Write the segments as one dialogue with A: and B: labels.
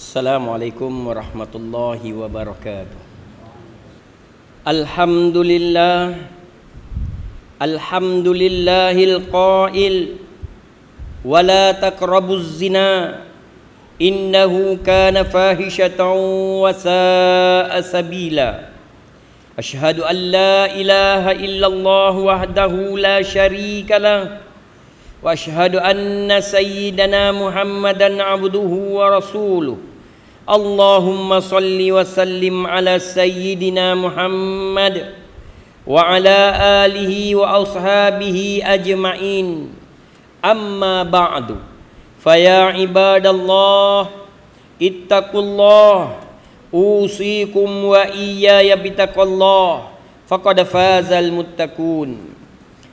A: Assalamualaikum warahmatullahi wabarakatuh. Alhamdulillahil qail wala taqrabuz zina innahu kana fahishatan wa sa'a sabila. Asyhadu an la ilaha illallah wahdahu la syarika lah wa asyhadu anna sayyidana Muhammadan abduhu wa rasuluh. Allahumma salli wa sallim ala sayyidina Muhammad wa ala alihi wa ashabihi ajma'in. Amma ba'du. Faya ibadallah ittaqullah usikum wa iyaya bitaqallah faqad fazal muttaqun.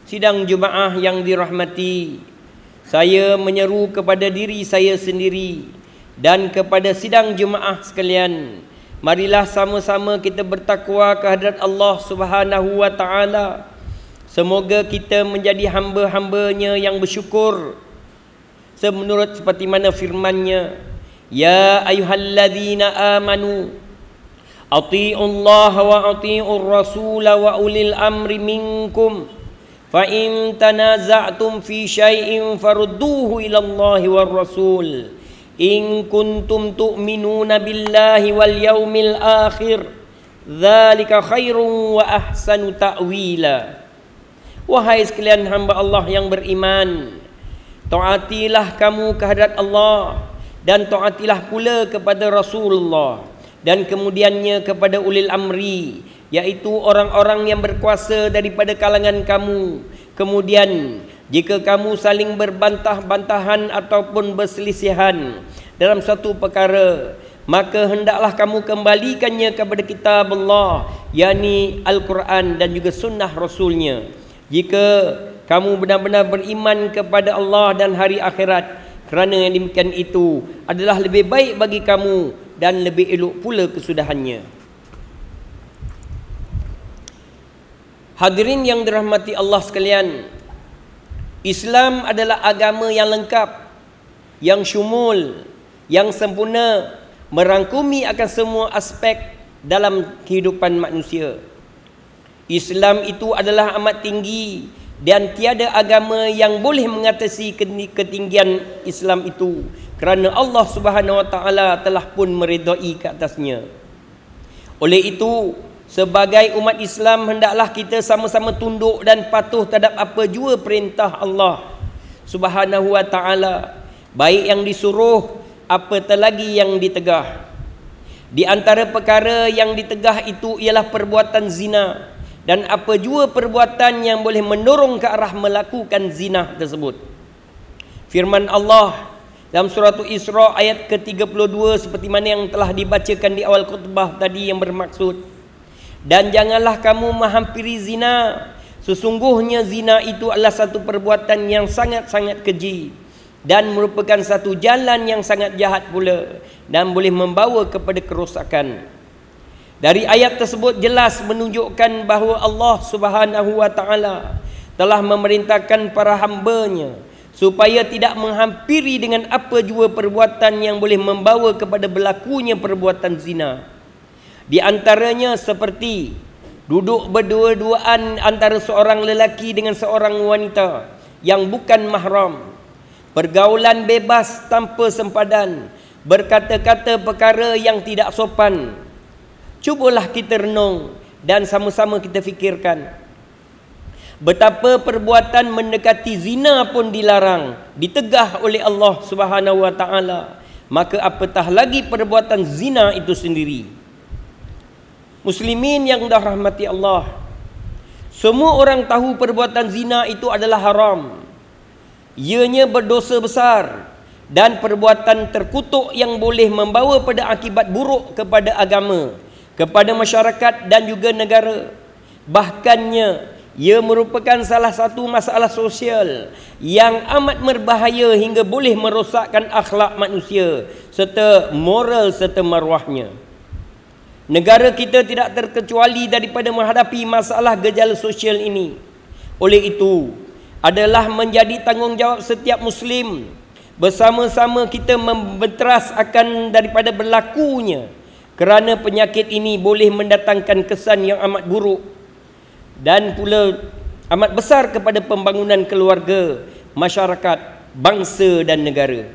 A: Sidang jemaah yang dirahmati, saya menyeru kepada diri saya sendiri dan kepada sidang jemaah sekalian, marilah sama-sama kita bertakwa kehadrat Allah Subhanahu wa taala. Semoga kita menjadi hamba-hambanya yang bersyukur semenurut seperti mana firman-Nya, ya ayyuhalladzina amanu athi'ullaha wa athi'ur rasula wa ulil amri minkum fa in tanaza'tum fi syai'in farudduhu ila Allahi war rasul in kuntum tu'minuna billahi wal yaumil akhir dzalika khairun wa ahsanu ta'wila. Wahai sekalian hamba Allah yang beriman, taatilah kamu kehadrat Allah dan taatilah pula kepada Rasulullah dan kemudiannya kepada ulil amri, yaitu orang-orang yang berkuasa daripada kalangan kamu. Kemudian jika kamu saling berbantah-bantahan ataupun berselisihan dalam satu perkara, maka hendaklah kamu kembalikannya kepada kitab Allah, yakni Al-Quran dan juga sunnah Rasulnya. Jika kamu benar-benar beriman kepada Allah dan hari akhirat, kerana yang demikian itu adalah lebih baik bagi kamu dan lebih elok pula kesudahannya. Hadirin yang dirahmati Allah sekalian, Islam adalah agama yang lengkap, yang syumul, yang sempurna, merangkumi akan semua aspek dalam kehidupan manusia. Islam itu adalah amat tinggi dan tiada agama yang boleh mengatasi ketinggian Islam itu, kerana Allah Subhanahu wa taala telah pun meridai ke atasnya. Oleh itu, sebagai umat Islam, hendaklah kita sama-sama tunduk dan patuh terhadap apa jua perintah Allah Subhanahu wa taala, baik yang disuruh apatah lagi yang ditegah. Di antara perkara yang ditegah itu ialah perbuatan zina dan apa jua perbuatan yang boleh mendorong ke arah melakukan zina tersebut. Firman Allah dalam surah Isra ayat ke-32 seperti mana yang telah dibacakan di awal khutbah tadi, yang bermaksud, dan janganlah kamu menghampiri zina, sesungguhnya zina itu adalah satu perbuatan yang sangat-sangat keji dan merupakan satu jalan yang sangat jahat pula dan boleh membawa kepada kerosakan. Dari ayat tersebut jelas menunjukkan bahawa Allah Subhanahu wa taala telah memerintahkan para hamba-Nya supaya tidak menghampiri dengan apa jua perbuatan yang boleh membawa kepada berlakunya perbuatan zina. Di antaranya seperti duduk berdua-duaan antara seorang lelaki dengan seorang wanita yang bukan mahram, pergaulan bebas tanpa sempadan, berkata-kata perkara yang tidak sopan. Cubalah kita renung dan sama-sama kita fikirkan betapa perbuatan mendekati zina pun dilarang, ditegah oleh Allah Subhanahu wa taala, maka apatah lagi perbuatan zina itu sendiri. Muslimin yang dirahmati Allah, semua orang tahu perbuatan zina itu adalah haram. Ianya berdosa besar dan perbuatan terkutuk yang boleh membawa pada akibat buruk kepada agama, kepada masyarakat dan juga negara. Bahkannya ia merupakan salah satu masalah sosial yang amat berbahaya hingga boleh merosakkan akhlak manusia serta moral serta maruahnya. Negara kita tidak terkecuali daripada menghadapi masalah gejala sosial ini. Oleh itu, adalah menjadi tanggungjawab setiap Muslim bersama-sama kita membenteras akan daripada berlakunya, kerana penyakit ini boleh mendatangkan kesan yang amat buruk dan pula amat besar kepada pembangunan keluarga, masyarakat, bangsa dan negara.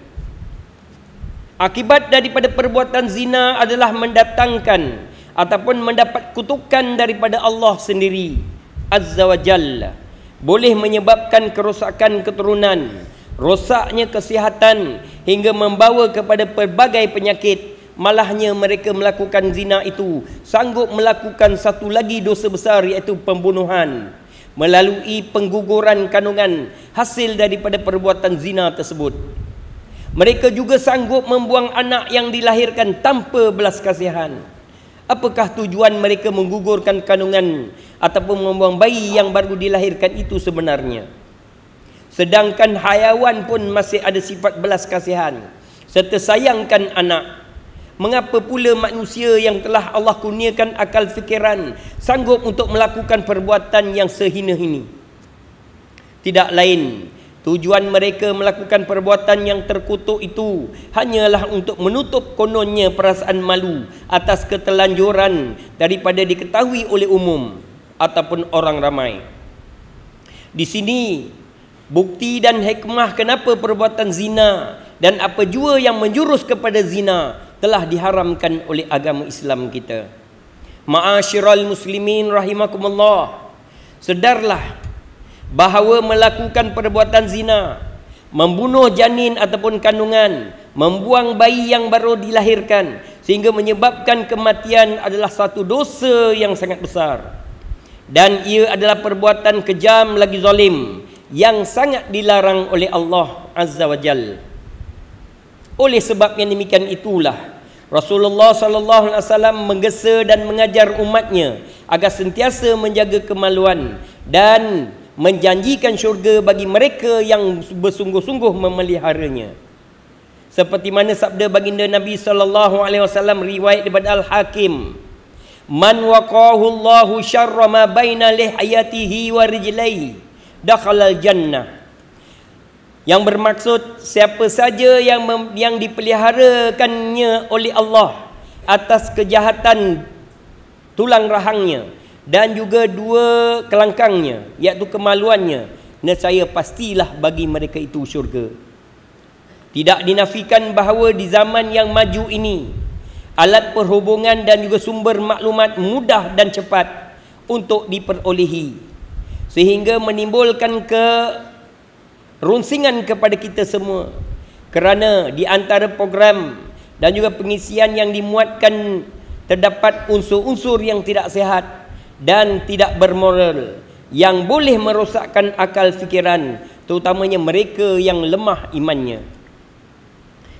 A: Akibat daripada perbuatan zina adalah mendatangkan ataupun mendapat kutukan daripada Allah sendiri Azza wa Jalla. Boleh menyebabkan kerosakan keturunan, rosaknya kesihatan hingga membawa kepada pelbagai penyakit. Malahnya mereka melakukan zina itu sanggup melakukan satu lagi dosa besar, iaitu pembunuhan melalui pengguguran kandungan hasil daripada perbuatan zina tersebut. Mereka juga sanggup membuang anak yang dilahirkan tanpa belas kasihan. Apakah tujuan mereka menggugurkan kandungan ataupun membuang bayi yang baru dilahirkan itu sebenarnya? Sedangkan hayawan pun masih ada sifat belas kasihan serta sayangkan anak. Mengapa pula manusia yang telah Allah kurniakan akal fikiran sanggup untuk melakukan perbuatan yang sehina ini? Tidak lain, tujuan mereka melakukan perbuatan yang terkutuk itu hanyalah untuk menutup kononnya perasaan malu atas ketelanjuran daripada diketahui oleh umum ataupun orang ramai. Di sini bukti dan hikmah kenapa perbuatan zina dan apa jua yang menjurus kepada zina telah diharamkan oleh agama Islam kita. Ma'asyiral muslimin rahimakumullah, sedarlah bahawa melakukan perbuatan zina, membunuh janin ataupun kandungan, membuang bayi yang baru dilahirkan sehingga menyebabkan kematian adalah satu dosa yang sangat besar, dan ia adalah perbuatan kejam lagi zalim yang sangat dilarang oleh Allah Azza wa Jalla. Oleh sebab yang demikian itulah Rasulullah sallallahu alaihi wasallam menggesa dan mengajar umatnya agar sentiasa menjaga kemaluan dan menjanjikan syurga bagi mereka yang bersungguh-sungguh memeliharanya. Seperti mana sabda baginda Nabi sallallahu alaihi wasallam riwayat daripada Al-Hakim, "Man waqahu Allahu syarra ma baina lihayatihi wa rijlaihi dakhalal jannah." Yang bermaksud siapa saja yang dipeliharakannya oleh Allah atas kejahatan tulang rahangnya dan juga dua kelangkangnya, iaitu kemaluannya, nescaya pastilah bagi mereka itu syurga. Tidak dinafikan bahawa di zaman yang maju ini alat perhubungan dan juga sumber maklumat mudah dan cepat untuk diperolehi, sehingga menimbulkan runsingan kepada kita semua, kerana di antara program dan juga pengisian yang dimuatkan terdapat unsur-unsur yang tidak sihat dan tidak bermoral yang boleh merosakkan akal fikiran, terutamanya mereka yang lemah imannya.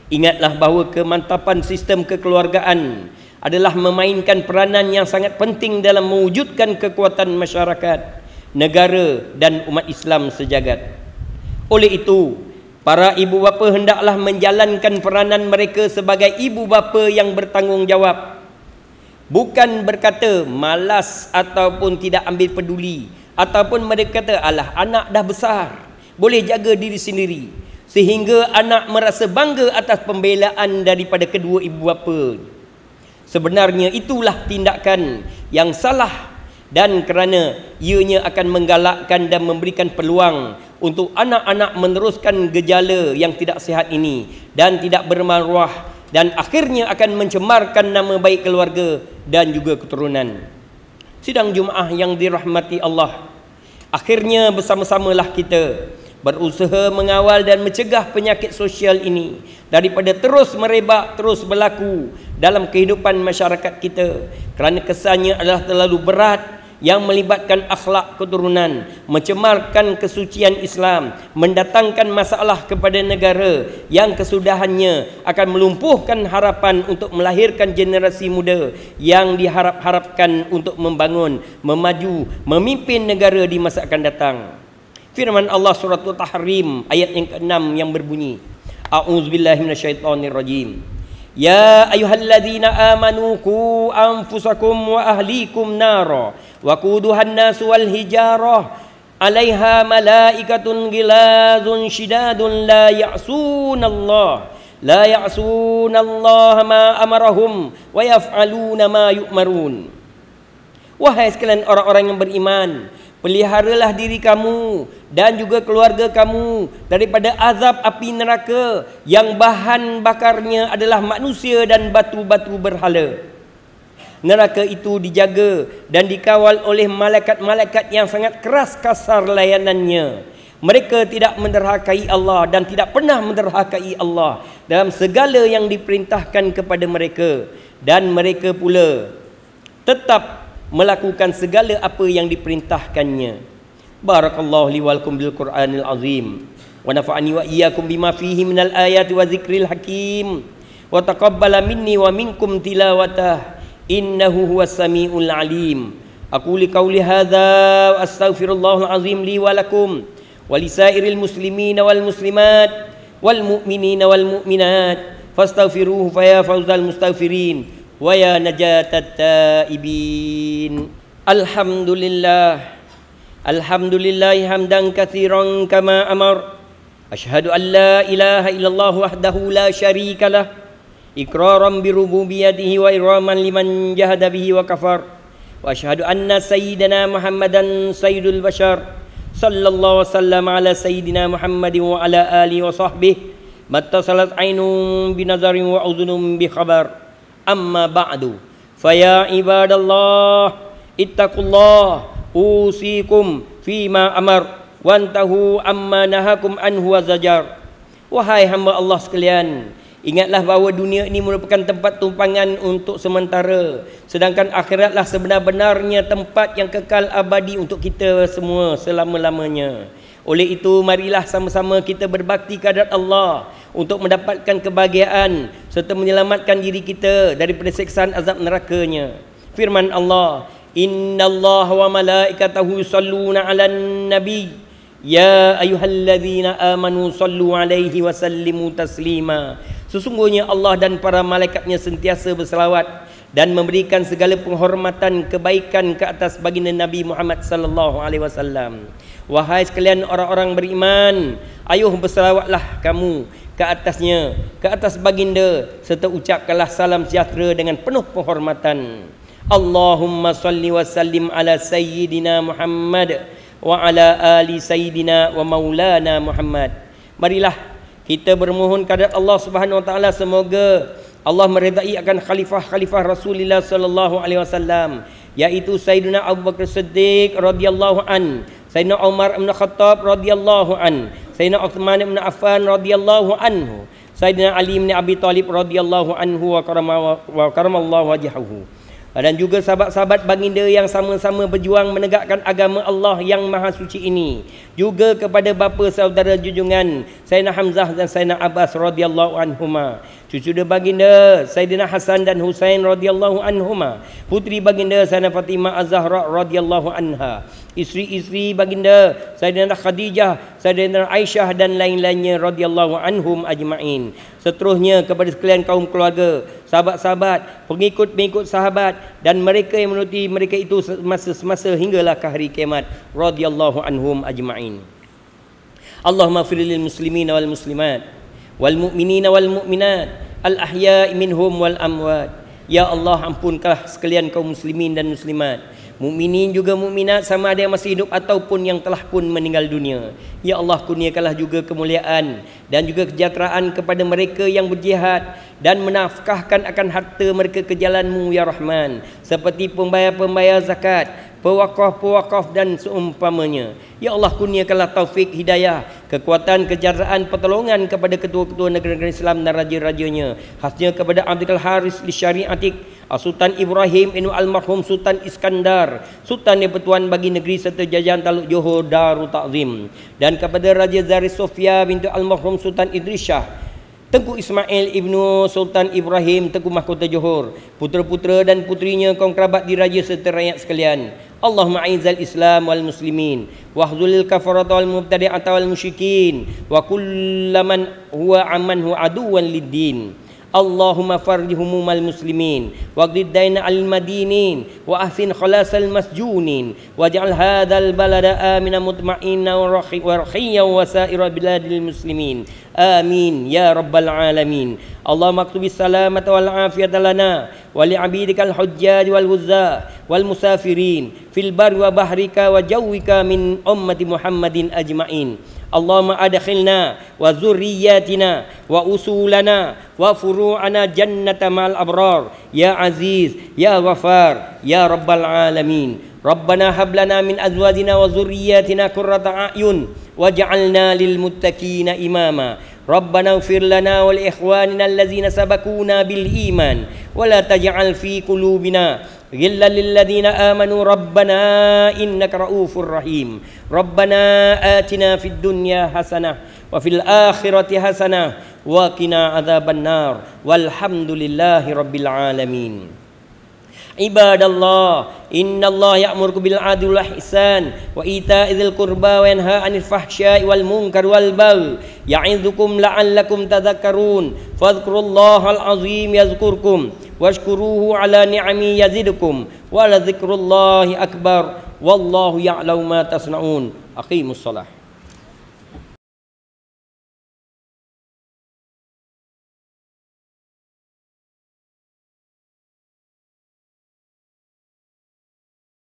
A: Ingatlah bahawa kemantapan sistem kekeluargaan adalah memainkan peranan yang sangat penting dalam mewujudkan kekuatan masyarakat, negara dan umat Islam sejagat. Oleh itu, para ibu bapa hendaklah menjalankan peranan mereka sebagai ibu bapa yang bertanggungjawab. Bukan berkata malas ataupun tidak ambil peduli, ataupun mereka kata alah anak dah besar, boleh jaga diri sendiri, sehingga anak merasa bangga atas pembelaan daripada kedua ibu bapa. Sebenarnya itulah tindakan yang salah, dan kerana ianya akan menggalakkan dan memberikan peluang untuk anak-anak meneruskan gejala yang tidak sihat ini dan tidak bermaruah, dan akhirnya akan mencemarkan nama baik keluarga dan juga keturunan. Sidang Jumaah yang dirahmati Allah, akhirnya bersama-samalah kita berusaha mengawal dan mencegah penyakit sosial ini daripada terus merebak, terus berlaku dalam kehidupan masyarakat kita, kerana kesannya adalah terlalu berat yang melibatkan akhlak keturunan, mencemarkan kesucian Islam, mendatangkan masalah kepada negara yang kesudahannya akan melumpuhkan harapan untuk melahirkan generasi muda yang diharap-harapkan untuk membangun, memaju, memimpin negara di masa akan datang. Firman Allah surah At-Tahrim ayat yang ke-6 yang berbunyi, A'udzubillahi minasyaitonirrajim. Ya ayyuhalladzina amanu qu anfusakum wa ahlikum nara wa quduhan nas wal hijarah 'alaiha malaikatun ghilazun shidadun la ya'sunallaha ma amarahum wa yaf'aluna ma yu'marun. Wahai sekalian orang-orang yang beriman, peliharalah diri kamu dan juga keluarga kamu daripada azab api neraka yang bahan bakarnya adalah manusia dan batu-batu berhala. Neraka itu dijaga dan dikawal oleh malaikat-malaikat yang sangat keras kasar layanannya. Mereka tidak menderhakai Allah dan tidak pernah menderhakai Allah dalam segala yang diperintahkan kepada mereka, dan mereka pula tetap melakukan segala apa yang diperintahkannya. Barakallahu li wa lakum bil Qur'anil azim wa nafa'ani wa iyyakum bima fihi minal ayati wa dzikril hakim wa taqabbala minni wa minkum tilawatah innahu huwas samiul alim. Aku li qauli hadza wa astaghfirullahal azim li wa lakum wa lisairil muslimina wal muslimat wal mu'minina wal mu'minat fastaghfiruhu fa ya fawzal mustaghfirin wa ya najatat taibin. Alhamdulillah hamdan katsiran kama amar. Asyhadu an la ilaha illallah wahdahu la syarika lah, iqraran bi rububiyyatihi wa iraman liman jahada bihi wa kafar. Wa asyhadu anna sayyidana Muhammadan sayyidul bashar sallallahu wasallam ala sayyidina Muhammadin wa ala alihi wa sahbihi mattasalat ainun bi nazarin wa udhunun bi khabar. Amma ba'du, faya ibadallah ittaqullah usikum fima amar wantahu amma nahakum anhu wa zajar. Wahai hamba Allah sekalian, ingatlah bahawa dunia ini merupakan tempat tumpangan untuk sementara, sedangkan akhiratlah sebenar-benarnya tempat yang kekal abadi untuk kita semua selama-lamanya. Oleh itu, marilah sama-sama kita berbakti kehadrat Allah untuk mendapatkan kebahagiaan serta menyelamatkan diri kita daripada siksaan azab nerakanya. Firman Allah, innallaha wa malaikatahu yusalluna 'alan nabi ya ayyuhalladzina amanu sallu 'alaihi wa sallimu taslima. Sesungguhnya Allah dan para malaikatnya sentiasa berselawat dan memberikan segala penghormatan kebaikan ke atas baginda Nabi Muhammad sallallahu alaihi wasallam. Wahai sekalian orang-orang beriman, ayuh berselawatlah kamu ke atasnya, ke atas baginda, serta ucapkanlah salam sejahtera dengan penuh penghormatan. Allahumma salli wa sallim ala sayyidina Muhammad wa ala ali sayyidina wa maulana Muhammad. Marilah kita bermohon kepada Allah Subhanahu wa taala semoga Allah meredai akan khalifah-khalifah Rasulullah sallallahu alaihi wasallam, yaitu Sayyidina Abu Bakar Siddiq radhiyallahu an, Sayyidina Umar bin Khattab radhiyallahu an, Sayyidina Uthman bin Affan radhiyallahu anhu, Sayyidina Ali bin Abi Thalib radhiyallahu anhu wa karamallahu wajhahu, dan juga sahabat-sahabat baginda yang sama-sama berjuang menegakkan agama Allah yang maha suci ini. Juga kepada bapa saudara junjungan Sayyidina Hamzah dan Sayyidina Abbas radhiyallahu anhuma, cucu baginda Sayyidina Hasan dan Husain radhiyallahu anhuma, putri baginda Sayyidina Fatimah Az-Zahra radhiyallahu anha, isteri-isteri baginda Sayyidina Khadijah, Sayyidina Aisyah dan lain-lainnya radhiyallahu anhum ajma'in. Seterusnya kepada sekalian kaum keluarga, sahabat-sahabat, pengikut-pengikut sahabat dan mereka yang menuruti mereka itu semasa hinggalah ke hari kiamat radhiyallahu anhum ajma'in. Allahumma ighfir lil muslimin wal muslimat wal mu'minina wal mu'minat al ahya'i minhum wal amwat. Ya Allah, ampunkanlah sekalian kaum muslimin dan muslimat, mukminin juga mukminat, sama ada yang masih hidup ataupun yang telah pun meninggal dunia. Ya Allah, kurniakanlah juga kemuliaan dan juga kesejahteraan kepada mereka yang berjihad dan menafkahkan akan harta mereka ke jalan-Mu ya Rahman, seperti pembayar-pembayar zakat, pewakaf-pewakaf dan seumpamanya. Ya Allah, kurniakanlah taufik hidayah, kekuatan, kejaraan, pertolongan kepada ketua-ketua negara-negara Islam dan raja-rajanya, khasnya kepada Abdul Haris Syariatik, Sultan Ibrahim Ibn Al-Marhum Sultan Iskandar, Sultan yang bertuan bagi negeri serta jajahan Taluk Johor Darul Ta'zim, dan kepada Raja Zari Sofia bintu Al-Marhum Sultan Idris Shah, Tengku Ismail Ibnu Sultan Ibrahim Tengku Mahkota Johor, putera-putera dan putrinya, kaum kerabat diraja serta rakyat sekalian. Allahumma a'izzal Islam wal muslimin wahzulil kafarata wal mubtadi'ata wal musyrikin wa kullaman huwa amanhu aduwan lid-din. اللهم فرج هموم المسلمين واقض الدين على المدينين وأحسن خلاص المسجونين واجعل هذا البلد آمنا مطمئنا ورخيا وسائر بلاد المسلمين آمين يا رب العالمين اللهم اكتب السلامة والعافية لنا ولعبيدك الحجاج والغزاة والمسافرين في البر وبحرك وجوك من أمة محمد أجمعين اللهم أدخلنا وذرياتنا وأصولنا وفروعنا جنة مع الأبرار يا عزيز يا غفار يا رب العالمين ربنا هب لنا من أزواجنا وذرياتنا قرة أعين واجعلنا للمتقين إماما ربنا اغفر لنا ولإخواننا الذين سبقونا بالإيمان ولا تجعل في قلوبنا غلا للذين آمنوا ربنا إنك رؤوف رحيم ربنا آتنا في الدنيا حسنة وفي الآخرة حسنة وقنا عذاب النار والحمد لله رب العالمين عباد الله إن الله يأمركم بالعدل والإحسان وإيتاء ذي القربى وينهى عن الفحشاء والمنكر والبغي يعظكم لعلكم تذكرون فاذكروا الله العظيم يذكركم واشكروه على نعمه يزدكم ولذكر الله أكبر والله يعلم ما تصنعون أقيموا الصلاة